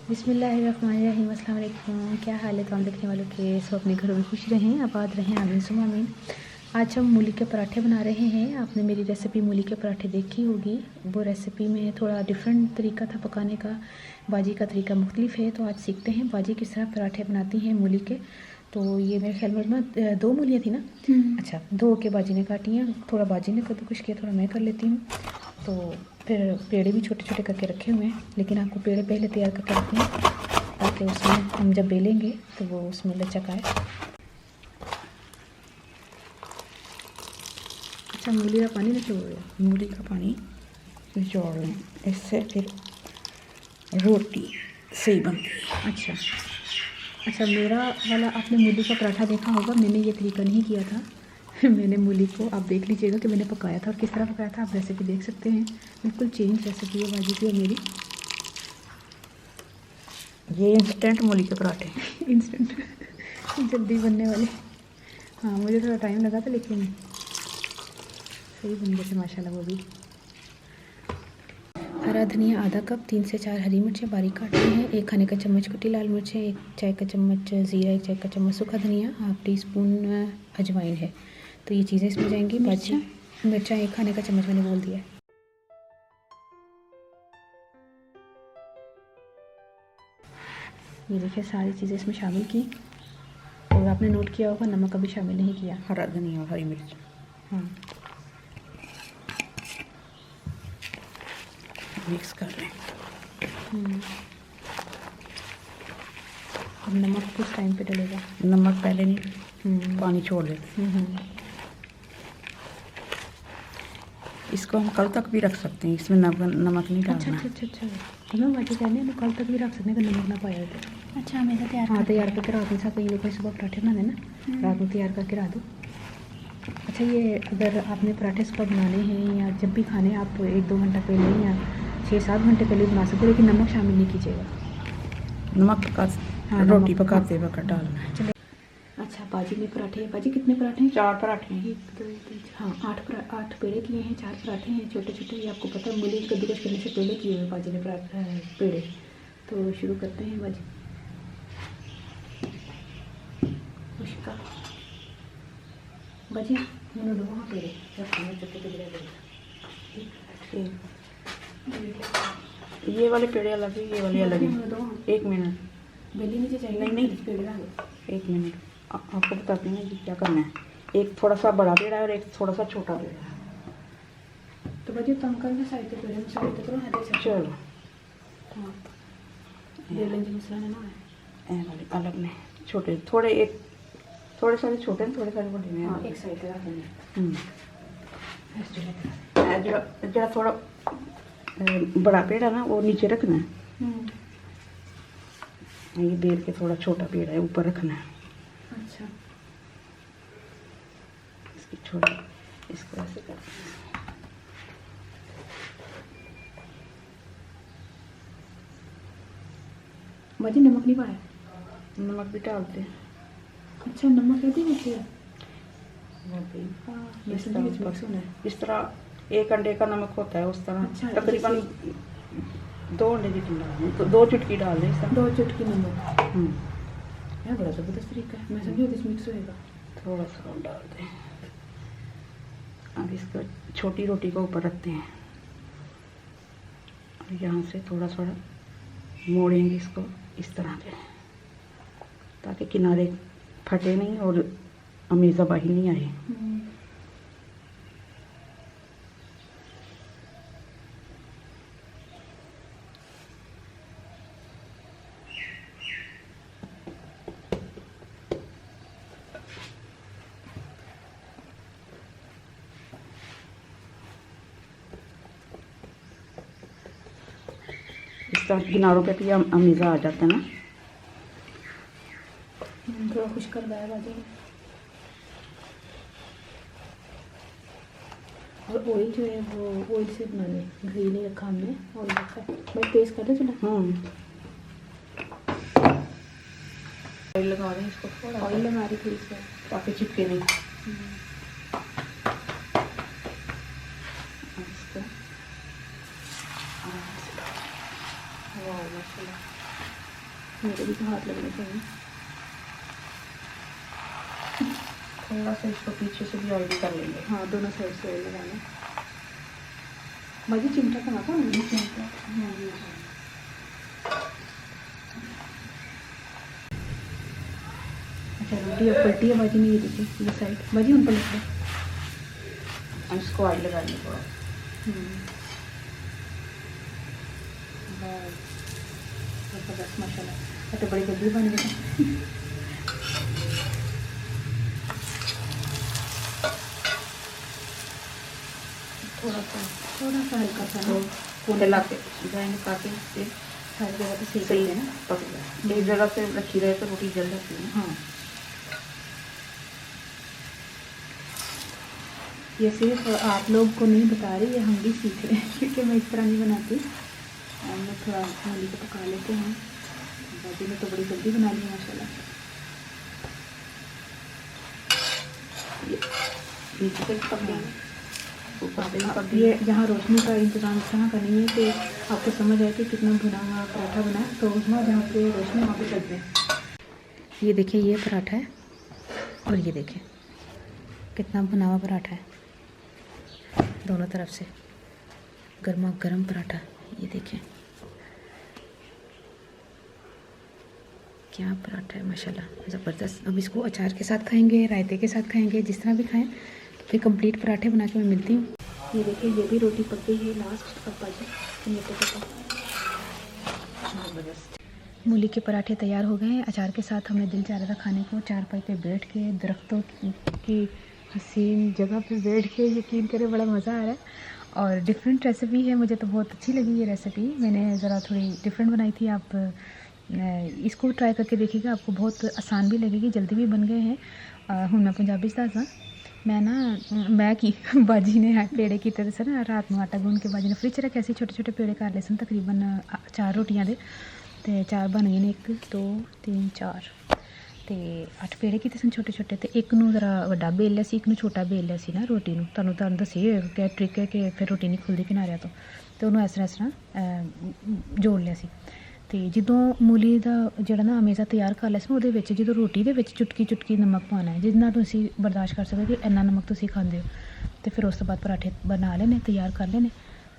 बिस्मिल्लाहिर्रहमानिर्रहीम। अस्सलाम वालेकुम। क्या हाल है तमाम देखने वालों के? सब अपने घरों में खुश रहें, आबाद रहें, आमीन सुम्मा आमीन। आज हम मूली के पराठे बना रहे हैं। आपने मेरी रेसिपी मूली के पराठे देखी होगी। वो रेसिपी में थोड़ा डिफरेंट तरीका था पकाने का, बाजी का तरीका मुख्तलिफ है। तो आज सीखते हैं बाजी किस तरह पराठे बनाती हैं मूली के। तो ये मेरे ख्याल में 2 मूलियाँ थी ना। अच्छा, 2 के बाजी ने काटी हैं। थोड़ा बाजी ने कद्दूकस किया, थोड़ा मैं कर लेती हूँ। तो फिर पेड़े भी छोटे छोटे करके रखे हुए हैं, लेकिन आपको पेड़े पहले तैयार करके रखने हैं ताकि उसमें हम जब बेलेंगे तो वो उसमें लचक आए। अच्छा, मूली का पानी निचोड़ रहे हो? मूली का पानी निचोड़ लें, इससे फिर रोटी सही बनती है। अच्छा, मेरा वाला आपने मूली का पराठा देखा होगा, मैंने ये तरीका नहीं किया था। मैंने मूली को आप देख लीजिएगा कि मैंने पकाया था और किस तरह पकाया था। आप रेसिपी देख सकते हैं, बिल्कुल चेंज रेसिपी है बाजी की और मेरी। ये इंस्टेंट मूली के पराठे इंस्टेंट जल्दी बनने वाले। हाँ, मुझे थोड़ा टाइम लगा था लेकिन सही बन गए थे माशाल्लाह। वो भी हरा धनिया आधा कप, 3 से 4 हरी मिर्चें बारीक काटी हैं, 1 खाने का चम्मच कुटी लाल मिर्चें, 1 चाय का चम्मच ज़ीरा, 1 चाय का चम्मच सूखा धनिया, हाफ टी स्पून अजवाइन है। तो ये चीज़ें इसमें जाएंगी। मिर्चा 1 खाने का चम्मच मैंने बोल दिया है। ये देखिए सारी चीज़ें इसमें शामिल की। और आपने नोट किया होगा नमक अभी शामिल नहीं किया। हरा धनिया और हरी मिर्च। हाँ, मिक्स कर लें। अब नमक किस टाइम पे डलेगा? नमक पहले नहीं, पानी छोड़ देते। इसको हम कल तक भी रख सकते हैं, इसमें नमक नहीं डालना। अच्छा, हमें बाकी कहने हैं कल तक भी रख सकते हैं अगर नमक ना पाया तो। अच्छा, हमेशा तैयार। हाँ, तैयार करके रात में, साथ कहीं लोग सुबह पराठे बनाने ना, रात में तैयार करके रख दो। अच्छा, ये अगर आपने पराठे सुबह बनाने हैं या जब भी खाने हैं, आप 1-2 घंटा पहले या 6-7 घंटे पहले बना सकते हैं, लेकिन नमक शामिल नहीं कीजिएगा। नमक रोटी पकाते वक्त डालना है। चलिए। अच्छा, बाजी में पराठे, बाजी कितने पराठे हैं? 4 पराठे हैं। 1 2 3, हाँ 8 पेड़े किए हैं, 4 पराठे हैं छोटे छोटे। ये आपको पता है मूली कद्दूकस करने से पहले किए हुए बाजी ने पेड़े। तो शुरू करते हैं बाजी। उसका बाजी मैंने दो वहाँ पेड़े ये वाले पेड़े अलग है, ये वाले अलग है। 1 मिनट। बेली नीचे चाहिए? नहीं, पेड़े डालो। 1 मिनट। आपको बताती हूँ कि क्या करना है। एक थोड़ा सा बड़ा पेड़ा है और एक थोड़ा सा छोटा पेड़ा है। तो बाजी तम करना साइड पे पेड़े में साइड पे करो, हटे से चलो। हाँ, बेलन जी मसला ना है। ऐ वाले अलग में छोटे थोड़े सारे छोटे हैं, थोड़े सारे बड़े हैं। हाँ, एक साइड पे रख देंगे। जरा थोड़ा बड़ा पेड़ा ना वो नीचे रखना है। ये बेल के थोड़ा छोटा पेड़ है ऊपर रखना है। अच्छा, इसकी छोटी, इसको ऐसे कर। बाजी नमक नहीं पाया? नमक भी डालते हैं। अच्छा, नमक है भी नीचे। इस तरह 1 अंडे का नमक होता है उस तरह। अच्छा, तकरीबन 2 अंडे जितने डालने, तो 2 चुटकी डाल दें इस तरह। 2 चुटकी नमक। है, बड़ा ज़बरदस्त तरीका है। मैं समझी इसमें मिक्स होएगा। थोड़ा सा और डाल दें। अब इसको छोटी रोटी को ऊपर रखते हैं और यहाँ से थोड़ा थोड़ा मोड़ेंगे इसको इस तरह से, ताकि किनारे फटे नहीं और अमीज़ा बाही नहीं आए। इस तरह किनारों पे भी अमीज़ा आ जाता है ना। थोड़ा खुश कर रहा है बाजी। और ऑयल जो है वो ऑयल से बनाने, घी नहीं रखा हमने, ऑयल रखा है। भाई तेज़ कर दो चला। ऑयल लगा दें इसको, थोड़ा ऑयल लगा रही थी इसको ताकि चिपके नहीं। इसको भी तो हाथ लगने चाहिए। थोड़ा सा इसको पीछे से भी ऑयल कर लेंगे। हाँ, दोनों साइड से ऑयल लगाना। बाजी चिमटा कहाँ था? नहीं चिमटा। अच्छा, रोटी अब पलटी है बाजी ने, ये देखिए ये साइड बाजी उन पलट है। हम इसको ऑयल लगा लेंगे थोड़ा। बस माशाल्लाह, तो बड़ी जल्दी बन गई। थोड़ा सा हल्का सा ना कूड़े लाके ग्राइंड करके से सारी जगह पे सही सही है ना। पक जाए। एक जगह पे रखी रहे तो रोटी जल जाती है। हाँ, ये सिर्फ आप लोग को नहीं बता रही, ये हम भी सीख रहे हैं क्योंकि मैं इस तरह नहीं बनाती। हम लोग थोड़ा मूली को पका लेते हैं। बाजी ने तो बड़ी जल्दी बना ली माशाल्लाह। नीचे से पक जाए, ऊपर से भी पक ये यहाँ रोशनी का इंतज़ाम इस तरह का नहीं है कि आपको समझ आए कि कितना भुना हुआ पराठा बना है, तो उसमें जहाँ पे रोशनी वहाँ पे चलते हैं। ये देखिए ये पराठा है और ये देखिए कितना भुना हुआ पराठा है, दोनों तरफ से गर्मा गर्म पराठा। ये देखिए क्या पराठा है माशाल्लाह, ज़बरदस्त। अब इसको अचार के साथ खाएंगे, रायते के साथ खाएंगे, जिस तरह भी खाएं। फिर कंप्लीट पराठे बना के मैं मिलती हूँ। ये देखिए ये भी रोटी पक गई है लास्ट। अब बाजी ज़बरदस्त मूली के पराठे तैयार हो गए हैं। अचार के साथ हमें दिल चाह रहा था खाने को। चारपाई पे बैठ के दरख्तों की हसीन जगह पे बैठ के, यकीन करें बड़ा मज़ा आ रहा है। और डिफरेंट रेसिपी है, मुझे तो बहुत अच्छी लगी ये रेसिपी। मैंने ज़रा थोड़ी डिफरेंट बनाई थी। आप इसको ट्राई करके देखिएगा, आपको बहुत आसान भी लगेगी, जल्दी भी बन गए हैं। हूँ मैं पंजाबी दासा मैं की बाजी ने पेड़े की तरह से ना रात में आटा गूंद के बाजी ने फ्रिज च रखे, छोटे छोटे पेड़े कर ले सन। तकरीबन 4 रोटियां दे ते 4 बन गए ने, 1 2 3 4 ते 8 पेड़े किते सन छोटे छोटे। तो एक नूं जरा वड्डा बेल लिया सी, एक नूं छोटा बेल लिया सी ना रोटी नूं। तुहानूं दसी क्या ट्रिक है कि फिर रोटी नहीं खुलदी किनारियां तो उन्होंने इस तरह जोड़ लिया सी। तो ਜਦੋਂ मूली ਦਾ ਜਿਹੜਾ ਨਾ ਅਮੇਜ਼ਾ ਤਿਆਰ ਕਰ ਲਿਆ ਸੀ, ਉਹਦੇ ਵਿੱਚ ਜਦੋਂ ਰੋਟੀ ਦੇ ਵਿੱਚ ਚੁਟਕੀ ਚੁਟਕੀ ਨਮਕ ਪਾਉਣਾ ਹੈ, ਜਿੰਨਾ ਤੁਸੀਂ ਬਰਦਾਸ਼ਤ ਕਰ ਸਕਦੇ ਕਿ ਇੰਨਾ ਨਮਕ ਤੁਸੀਂ ਖਾਂਦੇ ਹੋ। ਤੇ ਫਿਰ ਉਸ ਤੋਂ ਬਾਅਦ ਪਰਾਠੇ ਬਣਾ ਲੈਣੇ, ਤਿਆਰ ਕਰ ਲੈਣੇ।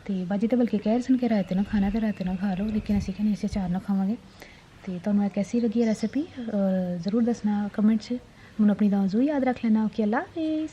ਤੇ ਬਾਜੀ ਤਾਂ ਬਲਕਿ ਕਹਿ ਰਹੇ ਸਨ ਕਿ ਰਾਇਤੇ ਨਾਲ ਖਾਣਾ ਤੇ ਰਾਇਤੇ ਨਾਲ ਖਾ ਲਓ, ਲੇਕਿਨ ਅਸੀਂ ਕਹਿੰਦੇ ਅਸੀਂ ਅਚਾਰ ਨਾਲ ਖਾਵਾਂਗੇ। ਤੇ ਤੁਹਾਨੂੰ ਇਹ ਕੈਸੀ ਲੱਗੀ ਰੈਸਿਪੀ ਜ਼ਰੂਰ ਦੱਸਣਾ ਕਮੈਂਟ 'ਚ। ਮੈਨੂੰ ਆਪਣੀ ਦੁਆ ਜ਼ਰੂਰ ਯਾਦ ਰੱਖ ਲੈਣਾ। ਓਕੇ, ਅੱਲਾ ਹਾਫਿਜ਼।